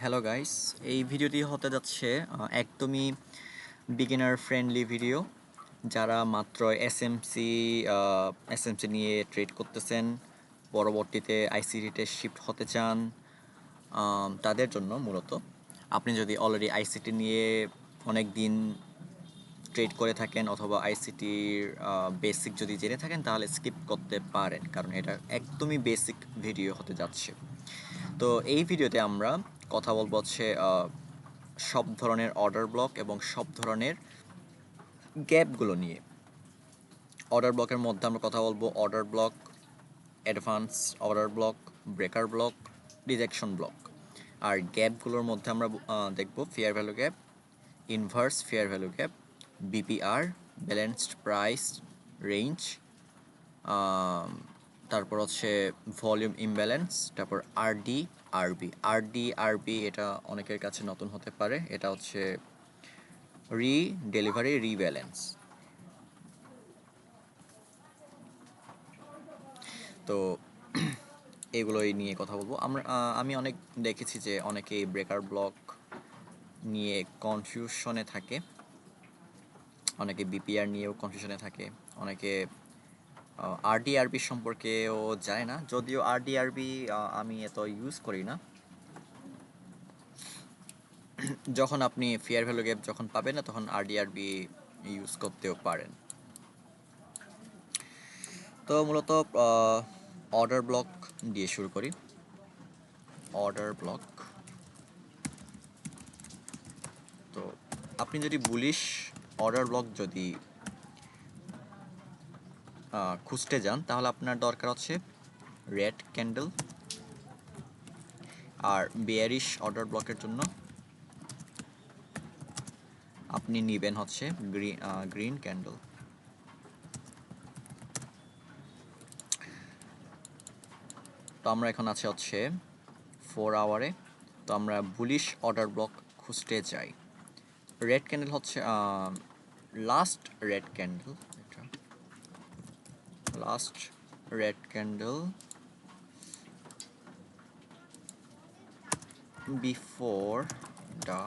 Hello guys, এই ভিডিওটি হতে যাচ্ছে একদমই বিগিনার ফ্রেন্ডলি ভিডিও। যারা মাত্র এসএমসি নিয়ে ট্রেড করতেছেন, পরবর্তীতে আইসিটিতে শিফট হতে চান, তাদের জন্য মূলত। আপনি যদি অলরেডি আইসিটি নিয়ে অনেক দিন ট্রেড করে থাকেন অথবা আইসিটির বেসিক যদি জেনে থাকেন তাহলে স্কিপ করতে পারেন, কারণ এটা একদমই বেসিক ভিডিও হতে যাচ্ছে। তো এই ভিডিওতে আমরা কথা বলবো হচ্ছে সব ধরনের অর্ডার ব্লক এবং সব ধরনের গ্যাপগুলো নিয়ে। অর্ডার ব্লকের মধ্যে আমরা কথা বলবো order block, advance order block, breaker block, rejection block. আর গ্যাপগুলোর মধ্যে আমরা দেখব fair value gap, inverse fair value gap, BPR, balanced price range, তারপর হচ্ছে ভলিউম ইমব্যালেন্স, তারপর আরডি এটা অনেকের কাছে নতুন হতে পারে। এটা হচ্ছে ডেলিভারি রিব্যালেন্স। তো এগুলোই নিয়ে কথা বলবো আমরা। আমি অনেক দেখেছি যে অনেকে ব্রেকার ব্লক নিয়ে কনফিউশনে থাকে, অনেকে বিপিআর নিয়েও কনফিউশনে থাকে, অনেকে আরডি সম্পর্কেও জানে না, যদিও আরডি আমি এত ইউজ করি না। যখন আপনি ফেয়ার ভ্যালু গ্যাপ যখন পাবেন না, তখন আরডি ইউজ করতেও পারেন। তো মূলত অর্ডার ব্লক দিয়ে শুরু করি। অর্ডার ব্লক, তো আপনি যদি বুলিশ অর্ডার ব্লক যদি খুঁজতে যান তাহলে আপনার দরকার হচ্ছে রেড ক্যান্ডেল, আর বেয়ারিশ অর্ডার ব্লকের জন্য আপনি নেবেন হচ্ছে গ্রিন ক্যান্ডেল। তো আমরা এখন আছে হচ্ছে 4 আওয়ারে। তো আমরা বুলিশ অর্ডার ব্লক খুঁজতে চাই। রেড ক্যান্ডেল হচ্ছে লাস্ট রেড ক্যান্ডেল, এটা last red candle before the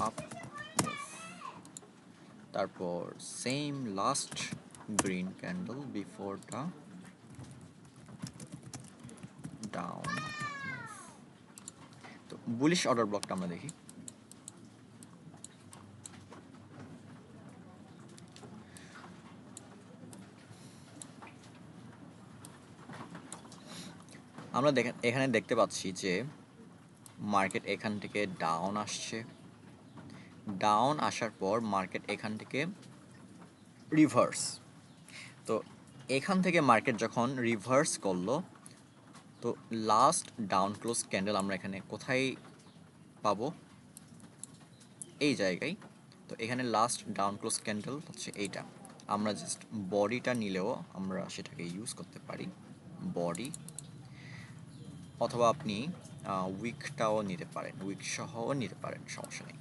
up move, তারপর same last green candle before the down. তো বুলিশ অর্ডার ব্লকটা আমরা দেখি। আমরা এখানে দেখতে পাচ্ছি যে মার্কেট এখান থেকে ডাউন আসছে, ডাউন আসার পর মার্কেট এখান থেকে রিভার্স। তো এখান থেকে মার্কেট যখন রিভার্স করলো, তো লাস্ট ডাউন ক্লোজ ক্যান্ডেল আমরা এখানে কোথায় পাবো? এই জায়গায়। তো এখানে লাস্ট ডাউন ক্লোজ ক্যান্ডেল হচ্ছে এইটা। আমরা জাস্ট বডিটা নিলেও আমরা সেটাকে ইউজ করতে পারি, বডি, অথবা আপনি উইকটাও নিতে পারেন, উইক সহও নিতে পারেন, সমস্যা নেই।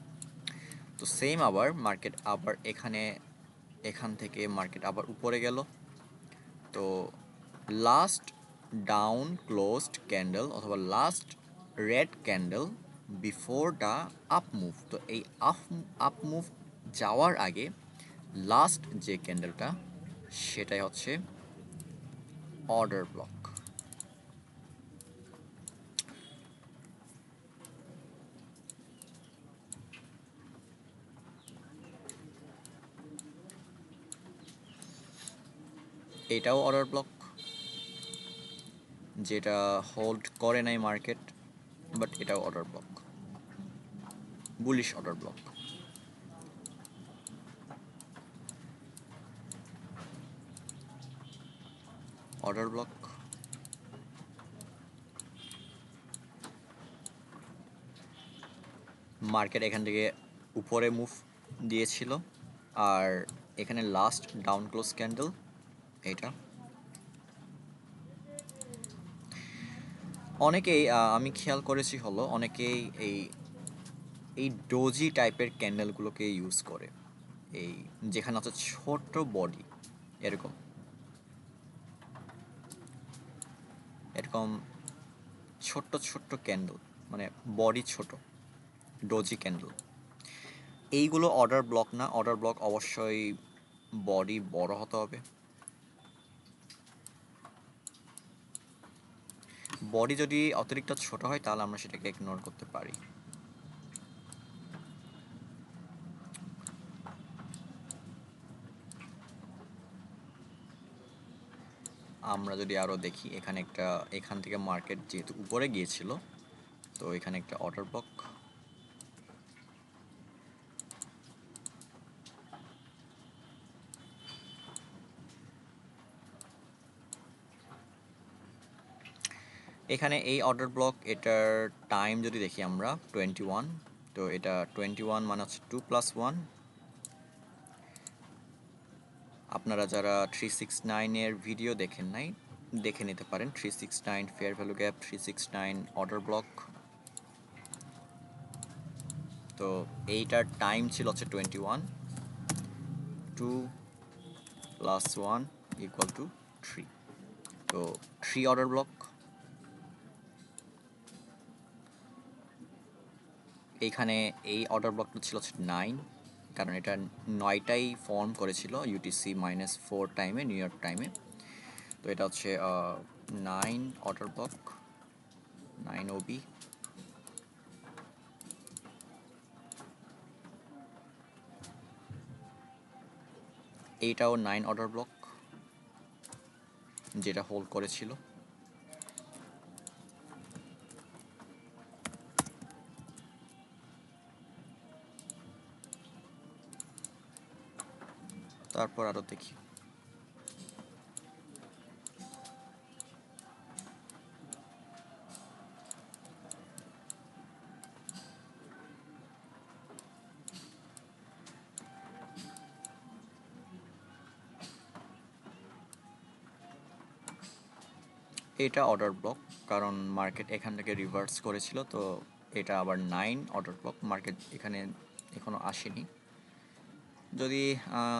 তো সেম আবার মার্কেট আবার এখান থেকে মার্কেট আবার উপরে গেল। তো লাস্ট ডাউন ক্লোজড ক্যান্ডেল অথবা last red candle before the up move. তো এই আপ মুভ যাওয়ার আগে লাস্ট যে ক্যান্ডেলটা, সেটাই হচ্ছে অর্ডার ব্লক। এটাও অর্ডার ব্লক, যেটা হোল্ড করে নাই মার্কেট, বাট এটাও order block, bullish order block. Order block, market এখান থেকে উপরে মুভ দিয়েছিল, আর এখানে লাস্ট ডাউন ক্লোজ ক্যান্ডেল এইটা। অনেকেই আমি খেয়াল করেছি হলো অনেকেই এই এই ডোজি টাইপের ক্যান্ডেলগুলোকে ইউজ করে, এই যেখানে আছে ছোট বডি, এরকম এরকম ছোট্ট ছোট্ট ক্যান্ডেল, মানে বডি ছোট, ডোজি ক্যান্ডেল। এইগুলো অর্ডার ব্লক না, অর্ডার ব্লক অবশ্যই বডি বড় হতে হবে। বডি যদি অতিরিক্ত ছোট হয় তাহলে আমরা সেটাকে ইগনোর করতে পারি। আমরা যদি আরও দেখি, এখান থেকে মার্কেট যেহেতু উপরে গিয়েছিল, তো এখানে একটা অর্ডার ব্লক। এখানে এই অর্ডার ব্লক, এটার টাইম যদি দেখি আমরা 21, তো এটা 21 মানে হচ্ছে 2+1। আপনারা যারা 369-এর ভিডিও দেখেন নাই, দেখে নিতে পারেন। 369 fair value gap, 369 order block. তো এইটার টাইম ছিল হচ্ছে 21, 2+1 = 3। তো 3 অর্ডার ব্লক। এইখানে এই অর্ডার ব্লকটা ছিল হচ্ছে 9, কারণ এটা 9টাই ফর্ম করেছিল UTC-4 টাইমে, নিউ ইয়র্ক টাইমে। তো এটা হচ্ছে 9 অর্ডার ব্লক, 9 OB। এইটাও 9 অর্ডার ব্লক, যেটা হোল্ড করেছিল। তারপর আরও দেখি। এটা অর্ডার ব্লক, কারণ মার্কেট এখান থেকে রিভার্স করেছিল, তো এটা আবার 9 অর্ডার ব্লক। মার্কেট এখানে এখনো আসেনি, যদি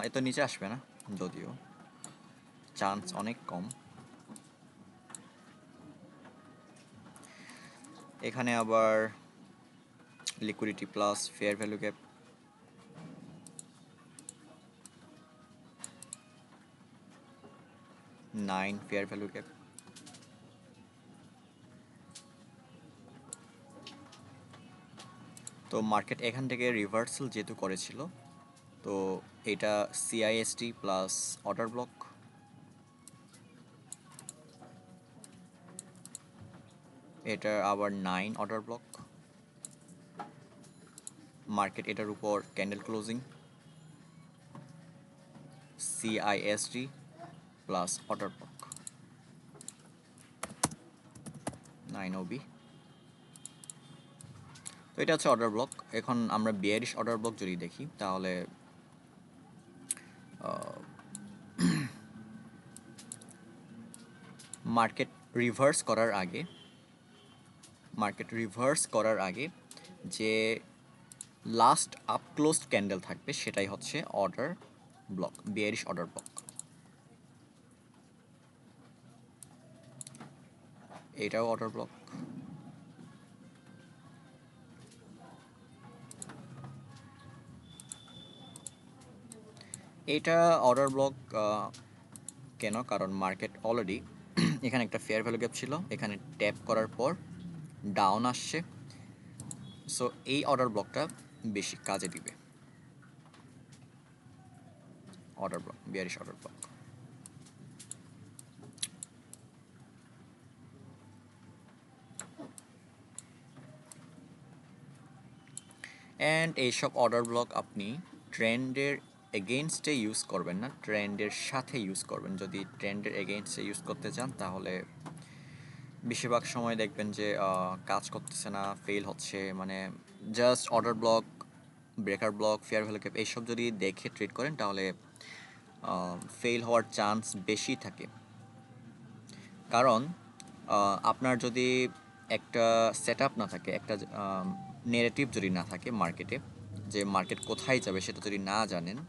এত নিচে আসবে না, যদিও চান্স অনেক কম। এখানে আবার liquidity plus fair value gap, 9 fair value gap. তো মার্কেট এখান থেকে রিভার্সাল যেহেতু করেছিল, তো এটা CIST প্লাস অর্ডার ব্লক। এটা আবার 9 অর্ডার ব্লক। মার্কেট এটার উপর candle closing, CISD plus order block, 9 OB। তো এটা হচ্ছে অর্ডার ব্লক। এখন আমরা বিয়ারিশ অর্ডার ব্লক যদি দেখি, তাহলে মার্কেট রিভার্স করার আগে যে লাস্ট আপ ক্লোজড ক্যান্ডেল থাকবে, সেটাই হচ্ছে order block, bearish order block. এটাও অর্ডার ব্লক। এটা অর্ডার ব্লক কেন? কারণ মার্কেট অলরেডি এখানে একটা ফেয়ার ভ্যালু গ্যাপ ছিল, এখানে ট্যাপ করার পর ডাউন আসছে। সো এই অর্ডার ব্লকটা বেশি কাজে দিবে, order block, bearish order block. And এইসব অর্ডার ব্লক আপনি ট্রেন্ডের এগেইনস্টে ইউজ করবেন না, ট্রেন্ডের সাথে ইউজ করবেন। যদি ট্রেন্ডের এগেইনস্টে ইউজ করতে চান, তাহলে বেশিরভাগ সময় দেখবেন যে কাজ করতেছে না, ফেল হচ্ছে। মানে just order block, breaker block, fair value gap এইসব যদি দেখে ট্রেড করেন, তাহলে ফেল হওয়ার চান্স বেশি থাকে। কারণ আপনার যদি একটা সেট আপ না থাকে, একটা নেগেটিভ যদি না থাকে মার্কেটে, যে মার্কেট কোথায় যাবে সেটা যদি না জানেন,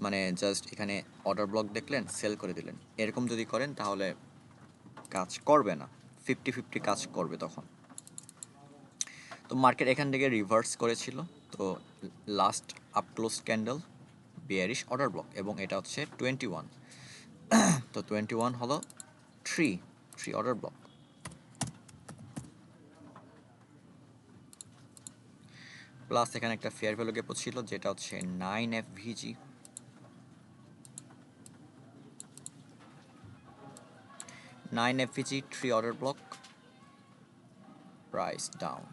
মানে জাস্ট এখানে অর্ডার ব্লক দেখলেন, সেল করে দিলেন, এরকম যদি করেন, তাহলে কাজ করবে না, 50-50 কাজ করবে তখন। তো মার্কেট এখান থেকে রিভার্স করেছিল। তো last up close candle bearish order block, এবং এটা হচ্ছে 21। তো 21 হলো থ্রি অর্ডার ব্লক। প্লাস এখানে একটা ফেয়ার ভ্যালু গ্যাপও ছিল, যেটা হচ্ছে 9FVG। 9FVG 3 order block, price down.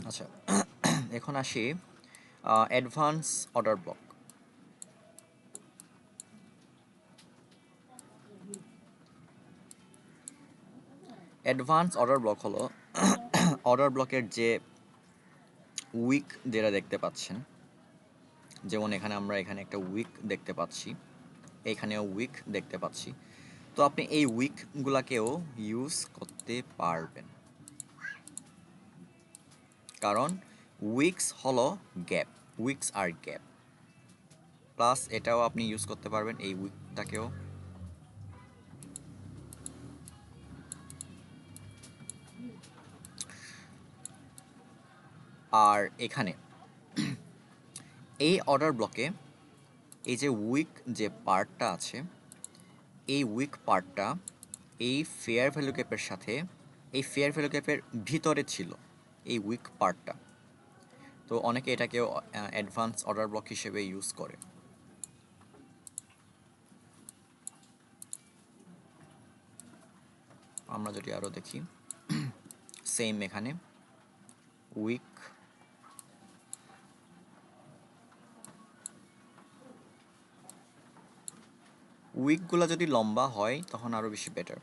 আচ্ছা, এখন আসি advance order block. Advance order block হলো অর্ডার ব্লকের যে উইক যেটা দেখতে পাচ্ছেন, যেমন এখানে আমরা এখানে একটা উইক দেখতে পাচ্ছি, এখানেও উইক দেখতে পাচ্ছি। তো আপনি এই উইকগুলাকেও ইউজ করতে পারবেন, কারণ উইকস হলো গ্যাপ, উইকস আর গ্যাপ। প্লাস এটাও আপনি ইউজ করতে পারবেন, এই উইকটাকেও। আর এখানে এই অর্ডার ব্লকে এই যে উইক যে পার্টটা আছে, এই উইক পার্টটা এই ফেয়ার ভ্যালু ক্যাপের সাথে, এই ফেয়ার ভ্যালু ক্যাপের ভিতরে ছিল এই উইক পার্টটা। তো অনেকে এটাকেও অ্যাডভান্স অর্ডার ব্লক হিসেবে ইউজ করে। আমরা যদি আরও দেখি, সেম এখানে উইক, উইকগুলো যদি লম্বা হয় তখন আরও বেশি বেটার,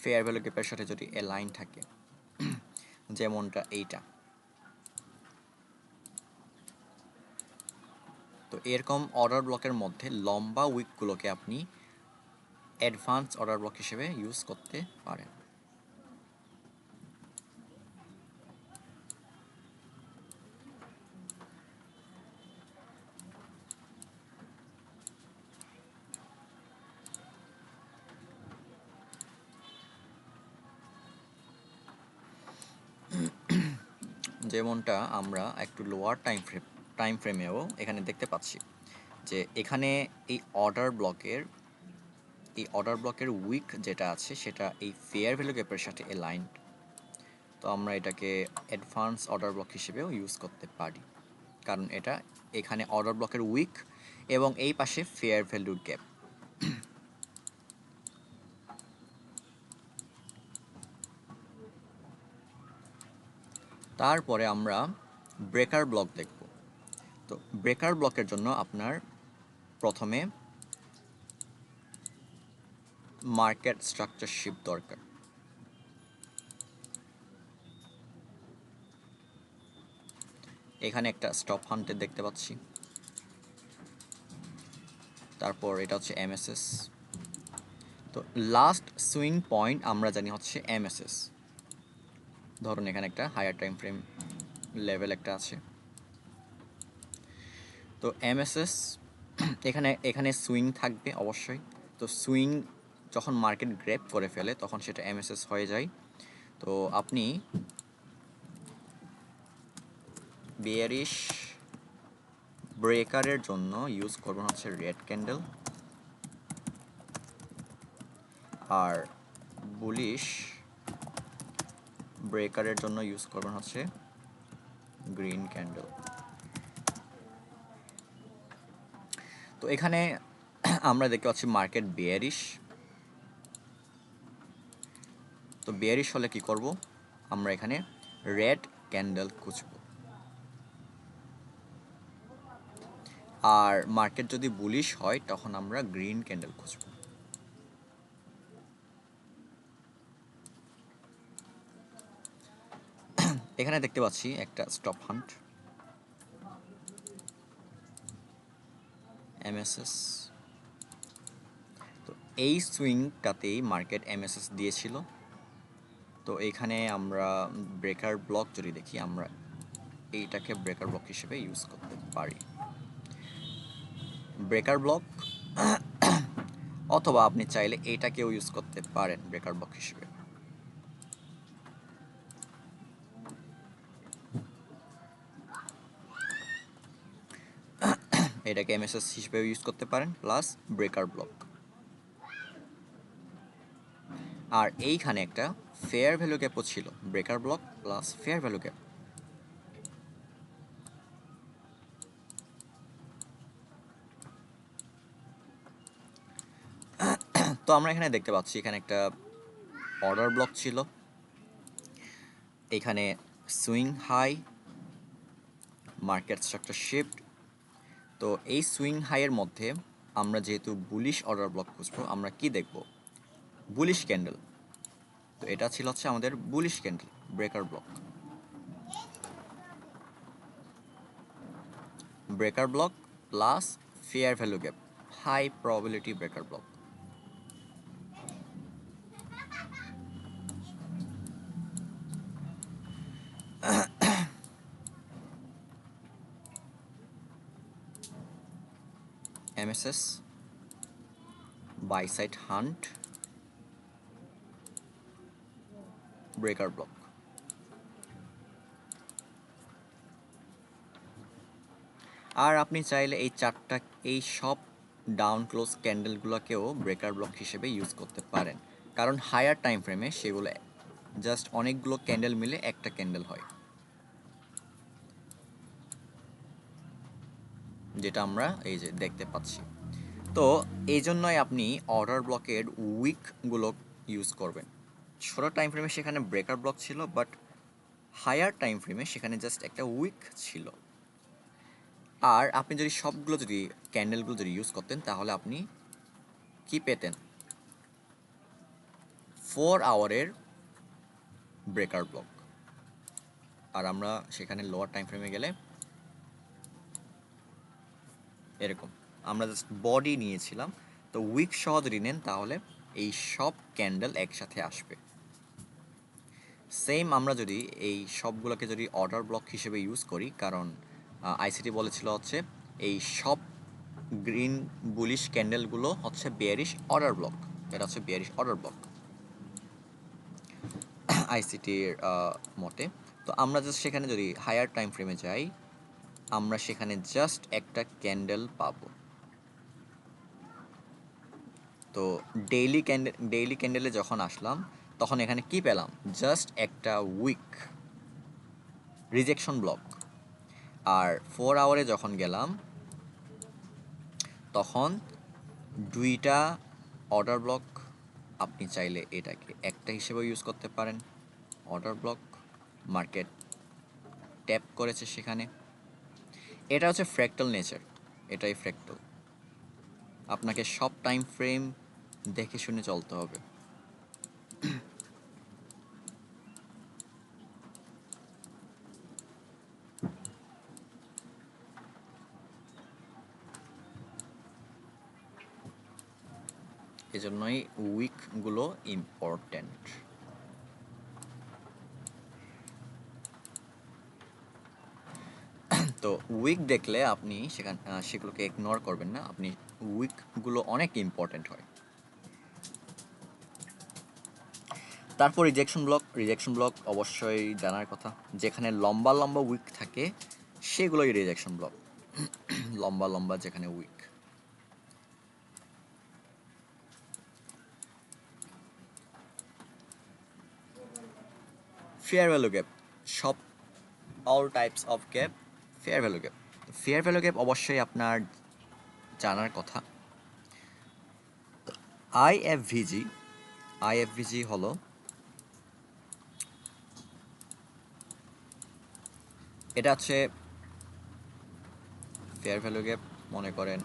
ফেয়ার ভ্যালু গ্যাপের সাথে যদি অ্যালাইন থাকে, যেমনটা এইটা। তো এরকম অর্ডার ব্লকের মধ্যে লম্বা উইকগুলোকে আপনি অ্যাডভান্স অর্ডার ব্লক হিসেবে ইউজ করতে পারেন। যেমনটা আমরা একটু লোয়ার টাইম ফ্রেমেও এখানে দেখতে পাচ্ছি, যে এখানে এই অর্ডার ব্লকের উইক যেটা আছে সেটা এই ফেয়ার ভ্যালু গ্যাপের সাথে অ্যালাইনড। তো আমরা এটাকে অ্যাডভান্স অর্ডার ব্লক হিসেবেও ইউজ করতে পারি, কারণ এটা এখানে অর্ডার ব্লকের উইক এবং এই পাশে ফেয়ার ভ্যালুর গ্যাপ। তারপরে আমরা ব্রেকার ব্লক দেখব। তো ব্রেকার ব্লকের জন্য আপনার প্রথমে মার্কেট স্ট্রাকচারশিপ দরকার। এখানে একটা স্টপ হান্টের দেখতে পাচ্ছি, তারপর এটা হচ্ছে এমএসএস। তো লাস্ট সুইং পয়েন্ট আমরা জানি হচ্ছে এমএসএস। ধরুন এখানে একটা হায়ার টাইম ফ্রেম লেভেল একটা আছে। তো এমএসএস এখানে সুইং থাকবে অবশ্যই। তো সুইং যখন মার্কেট গ্র্যাব করে ফেলে তখন সেটা এমএসএস হয়ে যায়। তো আপনি বেয়ারিশ ব্রেকারের জন্য ইউজ করবেন হচ্ছে রেড ক্যান্ডেল, আর বুলিশ ব্রেকারের জন্য ইউজ করবেন হচ্ছে গ্রিন ক্যান্ডেল। তো এখানে আমরা দেখতে পাচ্ছি মার্কেট বেয়ারিশ। তো বেয়ারিশ হলে কি করব, আমরা এখানে রেড ক্যান্ডেল খুঁজব। আর মার্কেট যদি বুলিশ হয় তখন আমরা গ্রিন ক্যান্ডেল খুঁজব। এখানে দেখতে পাচ্ছি একটা স্টপ হান্ট, এমএসএস। তো এই সুইংটাতেই মার্কেট এমএসএস দিয়েছিল। তো এখানে আমরা ব্রেকার ব্লক যদি দেখি, আমরা এইটাকে ব্রেকার ব্লক হিসেবে ইউজ করতে পারি। ব্রেকার ব্লক অথবা আপনি চাইলে এটাকেও ইউজ করতে পারেন ব্রেকার ব্লক হিসেবে। এটাকে এমএসএস হিসেবে ইউজ করতে পারেন প্লাস ব্রেকার ব্লক। আর এইখানে একটা ফেয়ার ভ্যালু গ্যাপও ছিল, breaker block plus fair value gap. তো আমরা এখানে দেখতে পাচ্ছি এখানে একটা অর্ডার ব্লক ছিল, এখানে swing high, market structure shift. তো এই সুইং হাইয়ের মধ্যে আমরা যেহেতু বুলিশ অর্ডার ব্লক খুঁজবো, আমরা কি দেখব? Bullish candle. তো এটা ছিল হচ্ছে আমাদের bullish candle, breaker block. Breaker block plus fair value gap, high probability breaker block. MSS, buy side hunt, breaker block. আর আপনি চাইলে এই সব ডাউন ক্লোজ ক্যান্ডেলগুলোকেও ব্রেকার ব্লক হিসেবে ইউজ করতে পারেন, কারণ হায়ার টাইম ফ্রেমে সেগুলো জাস্ট অনেকগুলো ক্যান্ডেল মিলে একটা ক্যান্ডেল হয়, যেটা আমরা এই যে দেখতে পাচ্ছি। তো এই জন্যই আপনি অর্ডার ব্লকের উইকগুলো ইউজ করবেন। ছোট টাইম ফ্রেমে সেখানে ব্রেকার ব্লক ছিল, বাট হায়ার টাইম ফ্রেমে সেখানে জাস্ট একটা উইক ছিল। আর আপনি যদি সবগুলো যদি ক্যান্ডেলগুলো যদি ইউজ করতেন, তাহলে আপনি কি পেতেন? 4 আওয়ারের ব্রেকার ব্লক। আর আমরা সেখানে লোয়ার টাইম ফ্রেমে গেলে এরকম, আমরা জাস্ট বডি নিয়েছিলাম। তো উইক সহ যদি নেন তাহলে এই সব ক্যান্ডেল একসাথে আসবে। সেম আমরা যদি এই সবগুলোকে যদি অর্ডার ব্লক হিসেবে ইউজ করি, কারণ আইসিটি বলেছিল হচ্ছে এই সব গ্রিন বুলিশ ক্যান্ডেলগুলো হচ্ছে বেয়ারিশ অর্ডার ব্লক, এটা হচ্ছে বেয়ারিশ অর্ডার ব্লক আইসিটির মতে। তো আমরা জাস্ট সেখানে যদি হায়ার টাইম ফ্রেমে যাই, আমরা সেখানে জাস্ট একটা ক্যান্ডেল পাবো। তো ডেইলি ক্যান্ডেলে যখন আসলাম, তখন এখানে কি পেলাম? জাস্ট একটা উইক রিজেকশন ব্লক। আর 4 আওয়ারে যখন গেলাম, তখন দুইটা অর্ডার ব্লক। আপনি চাইলে এটাকে একটা হিসেবে ইউজ করতে পারেন, অর্ডার ব্লক। মার্কেট ট্যাপ করেছে সেখানে, এটা হচ্ছে ফ্র্যাক্টাল নেচার, এটাই ফ্র্যাক্টাল। আপনাকে সব টাইম ফ্রেম দেখে শুনে চলতে হবে। এজন্যই উইকগুলো ইম্পর্ট্যান্ট। তো উইক দেখলে আপনি সেগুলোকে ইগনোর করবেন না, আপনি উইকগুলো অনেক ইম্পর্ট্যান্ট হয়। তারপর রিজেকশন ব্লক অবশ্যই জানার কথা, যেখানে লম্বা লম্বা উইক থাকে সেগুলোই রিজেকশন ব্লক, লম্বা লম্বা যেখানে উইক। ফেয়ার ভ্যালু গ্যাপ, সব all types of gap fair value gap. Fair value gap অবশ্যই আপনার জানার কথা। আইএফভিজি, আইএফভিজি হলো এটা হচ্ছে ফেয়ার ভ্যালু গ্যাপ। মনে করেন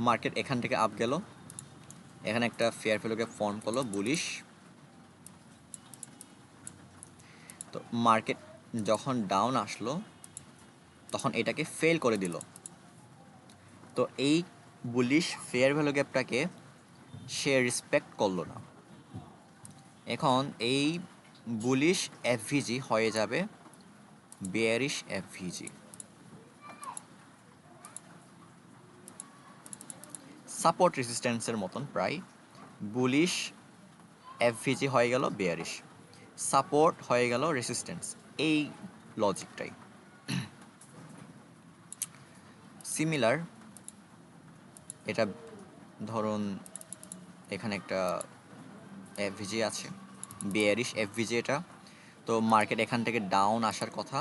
মার্কেট এখান থেকে আপ গেল, এখানে একটা ফেয়ার ভ্যালু গ্যাপ ফর্ম করলো বুলিশ। তো মার্কেট যখন ডাউন আসলো, তখন এটাকে ফেল করে দিল। তো এই বুলিশ ফেয়ার ভ্যালু গ্যাপটাকে সে রেসপেক্ট করলো না। এখন এই বুলিশ এফভিজি হয়ে যাবে বেয়ারিশ এফভিজি। সাপোর্ট রেজিস্ট্যান্সের মতন প্রায়। বুলিশ এফভিজি হয়ে গেল বেয়ারিশ, সাপোর্ট হয়ে গেল রেসিস্ট্যান্স, এই লজিকটাই সিমিলার। এটা ধরুন এখানে একটা এফভিজি আছে, বেয়ারিশ এফভিজি এটা। তো মার্কেট এখান থেকে ডাউন আসার কথা,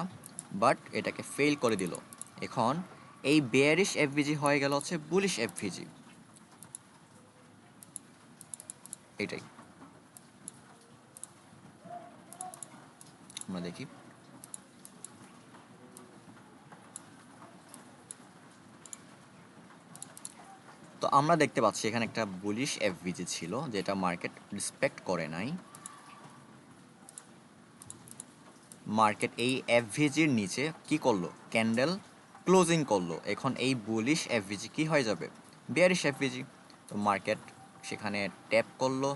বাট এটাকে ফেল করে দিল। এখন এই বেয়ারিশ এফভিজি হয়ে গেল হচ্ছে বুলিশ এফভিজি, এটাই আমরা দেখি। তো আমরা দেখতে পাচ্ছি এখানে একটা বুলিশ এফভিজি ছিল যেটা মার্কেট রেসপেক্ট করে নাই। মার্কেট এই এফভিজির নিচে কি করলো, ক্যান্ডেল ক্লোজিং করলো। এখন এই বুলিশ এফভিজি কি হয়ে যাবে, বেয়ারিশ এফভিজি। তো মার্কেট সেখানে ট্যাপ করলো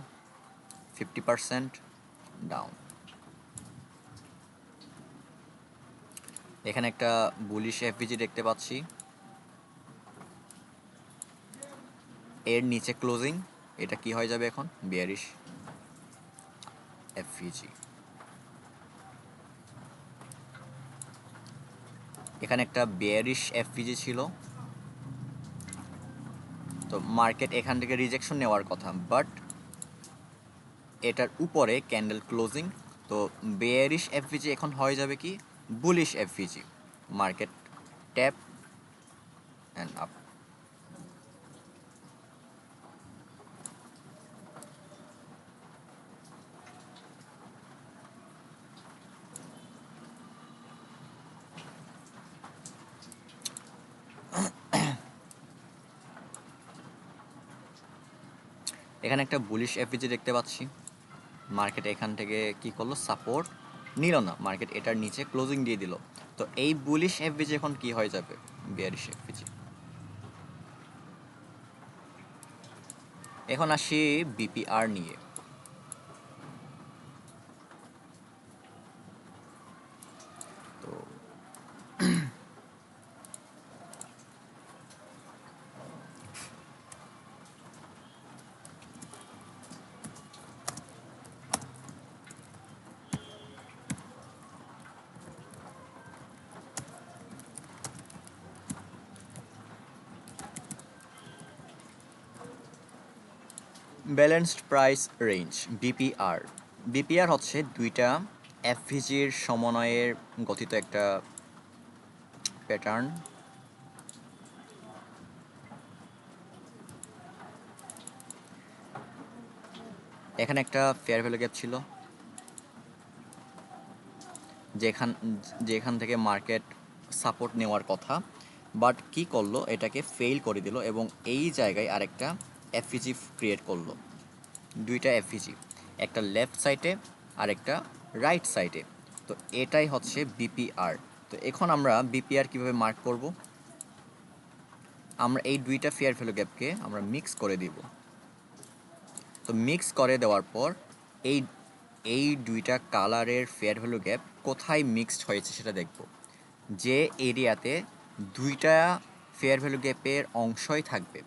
50% ডাউন। এখানে একটা বুলিশ এফভিজি দেখতে পাচ্ছি, এর নিচে ক্লোজিং, এটা কি হয়ে যাবে এখন, বেয়ারিশ এফভিজি। এখানে একটা বেয়ারিশ এফভিজি ছিল, তো মার্কেট এখান থেকে রিজেকশন নেওয়ার কথা, বাট এটার উপরে ক্যান্ডেল ক্লোজিং। তো বেয়ারিশ এফভিজি এখন হয়ে যাবে কি, bullish FVG. Market tap and up. এখানে একটা বুলিশ এফভিজি দেখতে পাচ্ছি, মার্কেট এখান থেকে কি করলো, সাপোর্ট নিল না, মার্কেট এটার নিচে ক্লোজিং দিয়ে দিল। তো এই বুলিশ এফভিজি এখন কি হয়ে যাবে, বেয়ারিশ এফভিজি। এখন আসি বিপিআর নিয়ে। তো balanced price range, BPR. BPR হচ্ছে দুইটা এফভিজির সমন্বয়ের গঠিত একটা প্যাটার্ন। এখানে একটা ফেয়ার ভ্যালু গ্যাপ ছিল, যেখান যেখান থেকে মার্কেট সাপোর্ট নেওয়ার কথা, বাট কি করলো, এটাকে ফেল করে দিল এবং এই জায়গায় আরেকটা এফভিজি ক্রিয়েট করলো। দুইটা এফভিজি, একটা লেফট সাইডে আর একটা রাইট সাইডে। তো এটাই হচ্ছে বিপিআর। তো এখন আমরা বিপিআর কিভাবে মার্ক করব, আমরা এই দুইটা ফেয়ার ভ্যালু গ্যাপকে আমরা মিক্স করে দিব। তো মিক্স করে দেওয়ার পর এই এই দুইটা কালারের ফেয়ার ভ্যালু গ্যাপ কোথায় মিক্সড হয়েছে সেটা দেখব। যে এরিয়াতে দুইটা ফেয়ার ভ্যালু গ্যাপের অংশই থাকবে,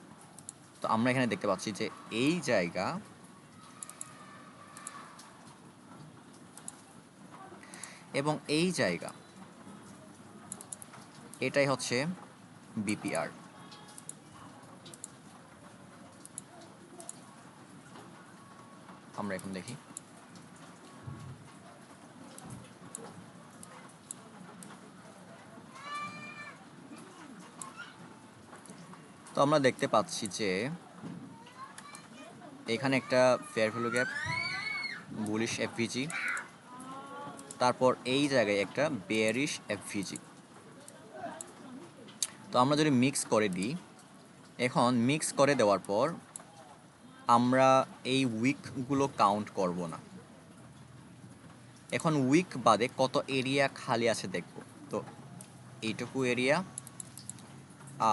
তো আমরা এখানে দেখতে পাচ্ছি যে এই জায়গা এবং এই জায়গা, এটাই হচ্ছে বিপিআর। আমরা এখন দেখি। তো আমরা দেখতে পাচ্ছি যে এখানে একটা fair value gap, bullish FVG, তারপর এই জায়গায় একটা বেয়ারিশ এফভিজি। তো আমরা যদি মিক্স করে দিই, এখন মিক্স করে দেওয়ার পর আমরা এই উইকগুলো কাউন্ট করব না, এখন উইক বাদে কত এরিয়া খালি আছে দেখব। তো এইটুকু এরিয়া,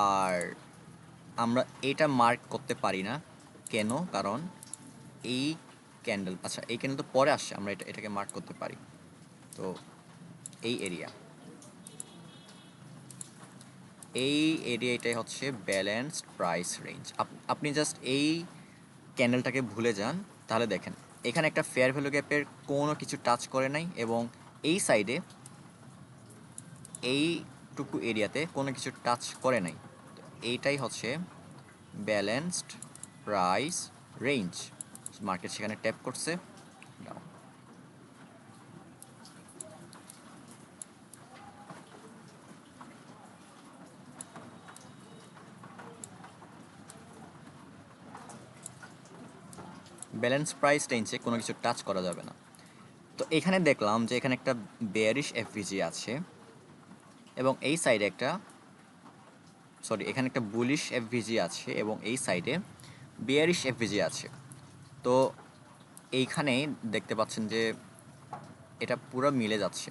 আর আমরা এটা মার্ক করতে পারি না কেন, কারণ এই ক্যান্ডেল, আচ্ছা এই ক্যান্ডেল তো পরে আসছে, আমরা এটাকে মার্ক করতে পারি। তো এই এরিয়া, এই এরিয়াটাই হচ্ছে ব্যালেন্সড প্রাইস রেঞ্জ। আপনি জাস্ট এই ক্যান্ডেলটাকে ভুলে যান, তাহলে দেখেন এখানে একটা ফেয়ার ভ্যালু গ্যাপের কোনো কিছু টাচ করে নাই, এবং এই সাইডে এইটুকু এরিয়াতে কোনো কিছু টাচ করে নাই। তো এইটাই হচ্ছে ব্যালেন্সড প্রাইস রেঞ্জ। মার্কেট সেখানে ট্যাপ করছে ডাউন। ব্যালেন্স প্রাইস রেঞ্জে কোনো কিছু টাচ করা যাবে না। তো এখানে দেখলাম যে এখানে একটা বেয়ারিশ এফভিজি আছে, এবং এই সাইডে এখানে একটা বুলিশ এফভিজি আছে, এবং এই সাইডে বেয়ারিশ এফভিজি আছে। তো এইখানে দেখতে পাচ্ছেন যে এটা পুরো মিলে যাচ্ছে।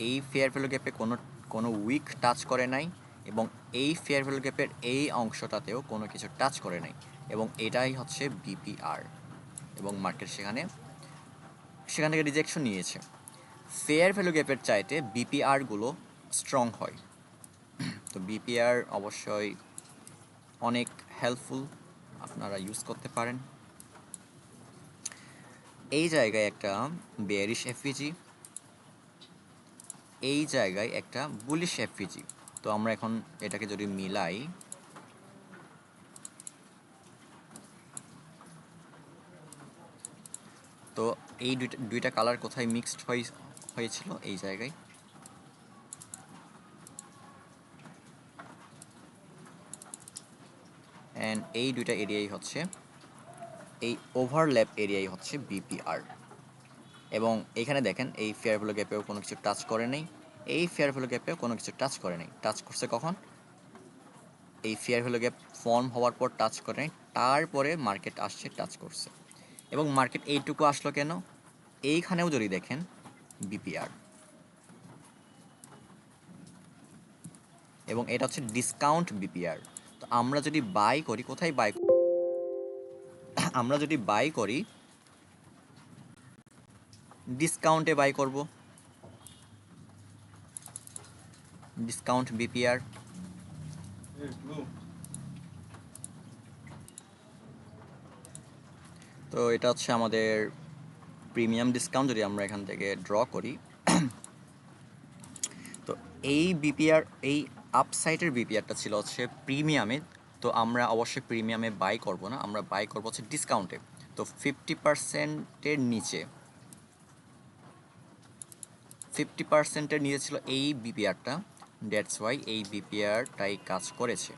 এই ফেয়ার ভ্যালু গ্যাপে কোনো কোনো উইক টাচ করে নাই, এবং এই ফেয়ার ভ্যালু গ্যাপের এই অংশটাতেও কোনো কিছু টাচ করে নাই, এবং এটাই হচ্ছে বিপিআর। এবং মার্কেট সেখান থেকে রিজেকশন নিয়েছে। ফেয়ার ভ্যালু গ্যাপের চাইতে বিপিআরগুলো স্ট্রং হয়। তো বিপিআর অবশ্যই অনেক হেল্পফুল, আপনারা ইউজ করতে পারেন। এই জায়গায় একটা বেয়ারিশ এফভিজি, এই জায়গায় একটা বুলিশ এফভিজি। তো আমরা এখন এটাকে যদি মিলাই, তো এই দুইটা কালার কোথায় মিক্সড হয়েছিল, এই জায়গায়। অ্যান্ড এই দুইটা এরিয়াই হচ্ছে, এই ওভারল্যাপ এরিয়াই হচ্ছে বিপিআর। এবং এখানে দেখেন এই ফেয়ার ভ্যালু গ্যাপেও কোনো কিছু টাচ করে নেই, এই ফেয়ার ভ্যালু গ্যাপেও কোনো কিছু টাচ করে নেই। টাচ করছে কখন? এই ফেয়ার ভ্যালু গ্যাপ ফর্ম হওয়ার পর টাচ করে নেই, তারপরে মার্কেট আসছে টাচ করছে। এবং মার্কেট এইটুকু আসলো কেন? এইখানেও যদি দেখেন বিপিআর, এবং এটা হচ্ছে ডিসকাউন্ট বিপিআর। তো আমরা যদি বাই করি, কোথায় বাই আমরা যদি বাই করি, ডিসকাউন্টে বাই করব, ডিসকাউন্ট বিপিআর। তো এটা হচ্ছে আমাদের প্রিমিয়াম ডিসকাউন্ট। যদি আমরা এখান থেকে ড্র করি, তো এই বিপিআর, এই আপসাইডের বিপিআরটা ছিল হচ্ছে প্রিমিয়ামে। তো আমরা অবশ্যই প্রিমিয়ামে বাই করব না, আমরা বাই করব হচ্ছে ডিসকাউন্টে। তো 50%-এর নিচে, 50%-এর নিচে ছিল এই বিপিআরটা, দ্যাটস ওয়াই এই বিপিআরটাই কাজ করেছে।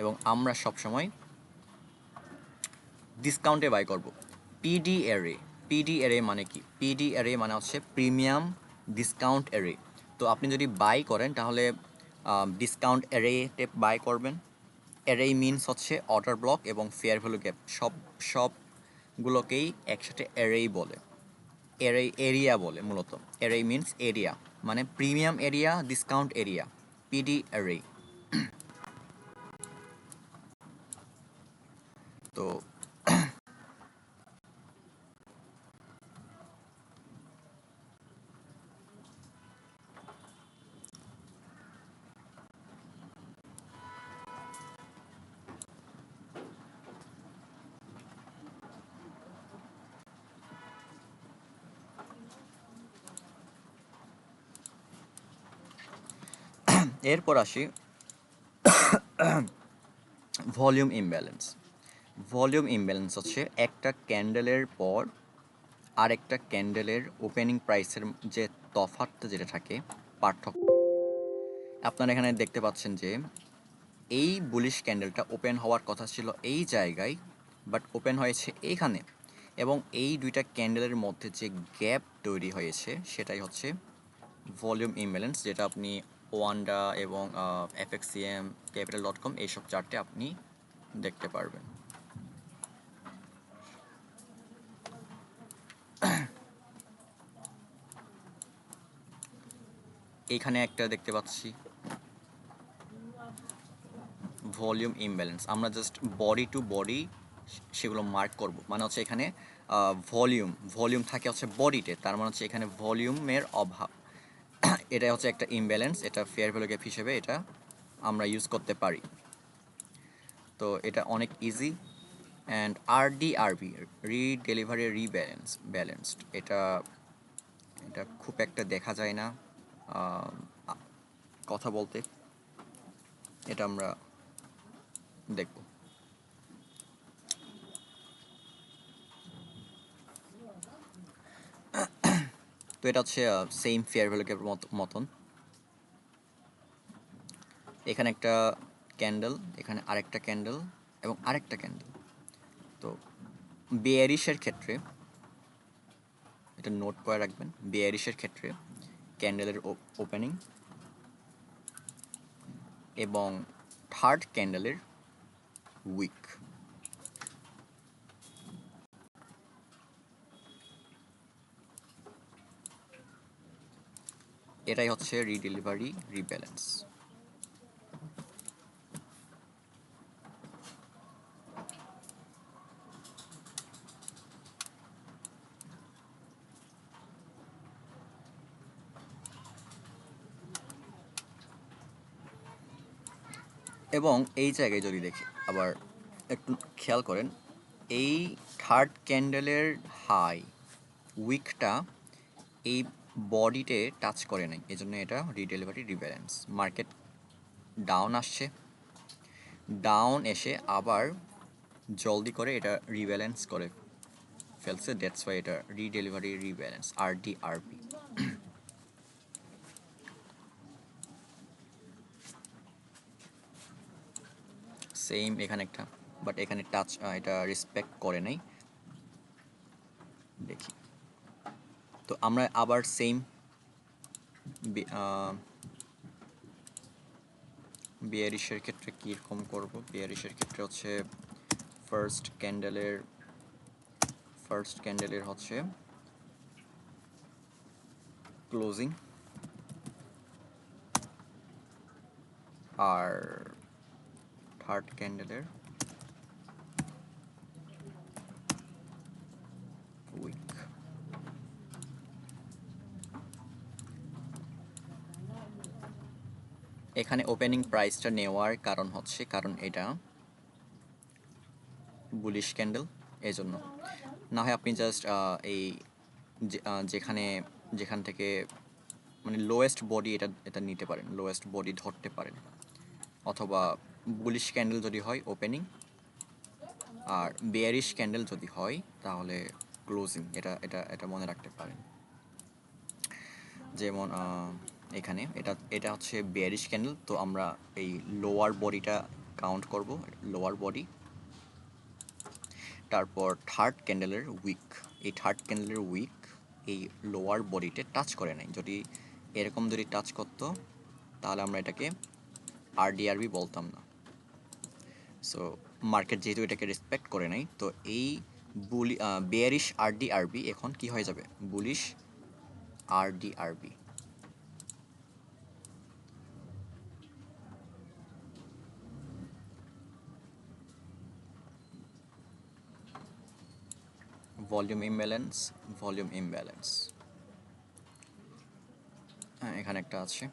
এবং আমরা সবসময় ডিসকাউন্টে বাই করব। পিডি এরে, পিডি এরে মানে কি? পিডি এরে মানে হচ্ছে প্রিমিয়াম ডিসকাউন্ট এরে। তো আপনি যদি বাই করেন তাহলে ডিসকাউন্ট এরেতে বাই করবেন। এরে মিনস হচ্ছে অর্ডার ব্লক এবং ফেয়ার ভ্যালু গ্যাপ, সবগুলোকেই একসাথে এরেই বলে, এরিয়া বলে মূলত। এরে মিনস এরিয়া, মানে premium area, discount area, PD এরে। তো এরপর আসি ভলিউম ইমব্যালেন্স। ভলিউম ইমব্যালেন্স হচ্ছে একটা ক্যান্ডেলের পর আরেকটা ক্যান্ডেলের ওপেনিং প্রাইসের যে তফাৎটা যেটা থাকে, পার্থক্য। আপনারা এখানে দেখতে পাচ্ছেন যে এই বুলিশ ক্যান্ডেলটা ওপেন হওয়ার কথা ছিল এই জায়গায়, বাট ওপেন হয়েছে এইখানে। এবং এই দুইটা ক্যান্ডেলের মধ্যে যে গ্যাপ তৈরি হয়েছে সেটাই হচ্ছে ভলিউম ইমব্যালেন্স, যেটা আপনি ওয়ান্ডা এবং এফএক্সিএম, ক্যাপিটাল.com এইসব চার্টে আপনি দেখতে পারবেন। এইখানে একটা দেখতে পাচ্ছি ভলিউম ইমব্যালেন্স। আমরা জাস্ট বডি টু বডি সেগুলো মার্ক করব, মানে হচ্ছে এখানে ভলিউম থাকে হচ্ছে বডিতে, তার মানে হচ্ছে এখানে ভলিউমের অভাব। এটাই হচ্ছে একটা ইমব্যালেন্স, এটা ফেয়ার ভ্যালু গ্যাপ হিসেবে এটা আমরা ইউজ করতে পারি। তো এটা অনেক ইজি। অ্যান্ড RDRB, রি-ডেলিভারি ব্যালেন্সড, এটা এটা খুব একটা দেখা যায় না কথা বলতে। এটা আমরা দেখব। তো এটা হচ্ছে সেম ফেয়ার ভ্যালু গ্যাপের মতন। এখানে একটা ক্যান্ডেল, এখানে আরেকটা ক্যান্ডেল এবং আরেকটা ক্যান্ডেল। তো বেয়ারিশের ক্ষেত্রে এটা নোট করে রাখবেন, বেয়ারিশের ক্ষেত্রে ক্যান্ডেলের ওপেনিং এবং থার্ড ক্যান্ডেলের উইক। এটাই হচ্ছে রিডেলিভারি রিব্যালেন্স। এবং এই জায়গায় যদি দেখি আবার একটু খেয়াল করেন, এই থার্ড ক্যান্ডেলের হাই উইকটা এই বডিতে টাচ করে নাই, এই জন্য এটা রিডেলিভারি রিব্যালেন্স। মার্কেট ডাউন আসছে, ডাউন এসে আবার জলদি করে এটা রিব্যালেন্স করে ফেলছে, দ্যাটস ওয়াই এটা রিডেলিভারি রিব্যালেন্স, RDRB। সেম এখানে একটা, বাট এখানে টাচ এটা রেসপেক্ট করে নাই। দেখি, তো আমরা আবার সেম বিয়ারিশের ক্ষেত্রে কীরকম করব। বিয়ারিশের ক্ষেত্রে হচ্ছে ফার্স্ট ক্যান্ডেলের হচ্ছে ক্লোজিং, আর থার্ড ক্যান্ডেলের উইক। এখানে ওপেনিং প্রাইসটা নেওয়ার কারণ হচ্ছে, কারণ এটা বুলিশ ক্যান্ডেল, এই জন্য। না হয় আপনি জাস্ট এই যেখান থেকে মানে লোয়েস্ট বডি এটা নিতে পারেন, লোয়েস্ট বডি ধরতে পারেন, অথবা বুলিশ ক্যান্ডেল যদি হয় ওপেনিং, আর বেয়ারিশ ক্যান্ডেল যদি হয় তাহলে ক্লোজিং। এটা এটা এটা মনে রাখতে পারেন। যেমন এখানে এটা হচ্ছে বেয়ারিশ ক্যান্ডেল, তো আমরা এই লোয়ার বডিটা কাউন্ট করব, লোয়ার বডি। তারপর থার্ড ক্যান্ডেলের উইক, এই থার্ড ক্যান্ডেলের উইক এই লোয়ার বডিতে টাচ করে নাই। যদি এরকম যদি টাচ করতো তাহলে আমরা এটাকে RDRB বলতাম না। সো মার্কেট যেহেতু এটাকে রেসপেক্ট করে নাই, তো এই বেয়ারিশ RDRB এখন কি হয়ে যাবে, বুলিশ RDRB। ভলিউম ইমব্যালেন্স, হ্যাঁ এখানে একটা আছে।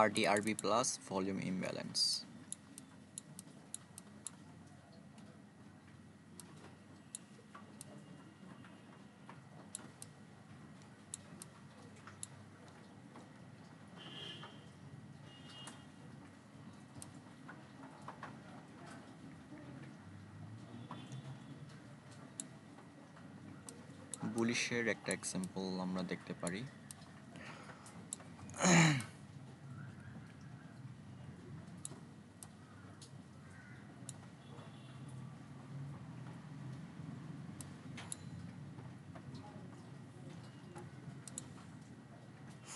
RDRB plus volume imbalance. বুলিশের একটা এক্সাম্পল আমরা দেখতে পারি।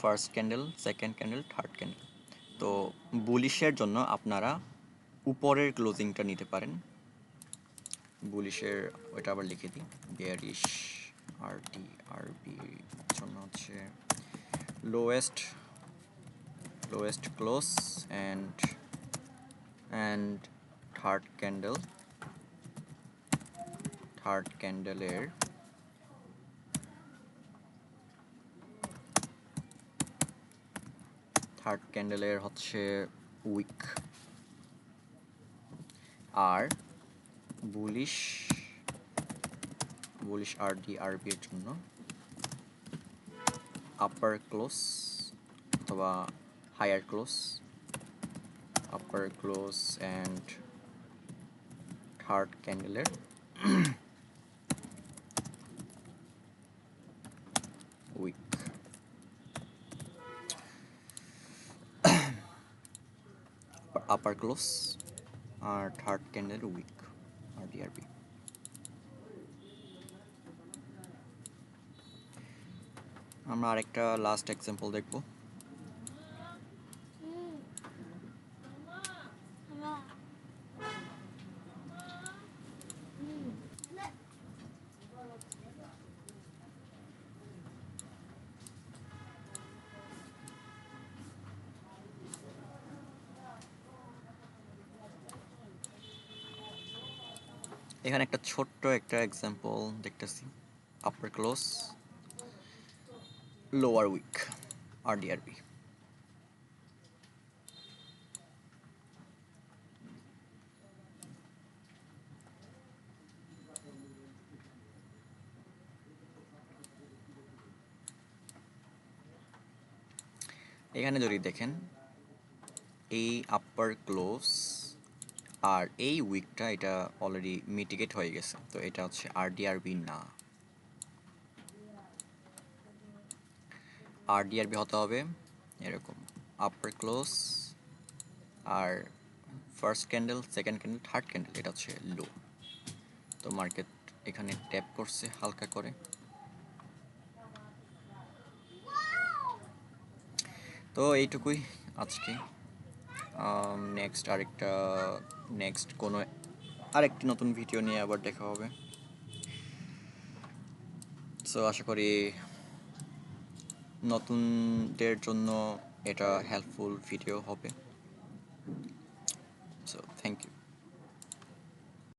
First candle, second candle, third candle. তো বুলিশের জন্য আপনারা উপরের ক্লোজিংটা নিতে পারেন। বুলিশের ওইটা আবার লিখে দিই, বেয়ারিশ আরবি জন্য হচ্ছে লোয়েস্ট ক্লোজ অ্যান্ড থার্ড ক্যান্ডেলের হচ্ছে উইক। আর বুলিশ আরবির জন্য আপার ক্লোজ অথবা higher close, upper close and third ক্যান্ডেলের উইক। আপার ক্লোজ আর থার্ড ক্যান্ডেল উইক, আরবি। আমরা আরেকটা লাস্ট এক্সাম্পল দেখব। এখানে একটা ছোট্ট একটা এক্সাম্পল দেখতেছি, আপার ক্লোজ লোয়ার উইক, আরবি। এখানে যদি দেখেন এই আপার ক্লোজ আর এই উইকটা এটা অলরেডি মিটিগেট হয়ে গেছে, তো এটা হচ্ছে আরবি না। আরবি হতে হবে এরকম, আপার ক্লোজ আর first candle, second candle, third candle এটা হচ্ছে লো। তো মার্কেট এখানে ট্যাপ করছে হালকা করে। তো এইটুকুই আজকে। নেক্সট কোনো আরেকটি নতুন ভিডিও নিয়ে আবার দেখা হবে। সো আশা করি নতুনদের জন্য এটা হেল্পফুল ভিডিও হবে। So thank you.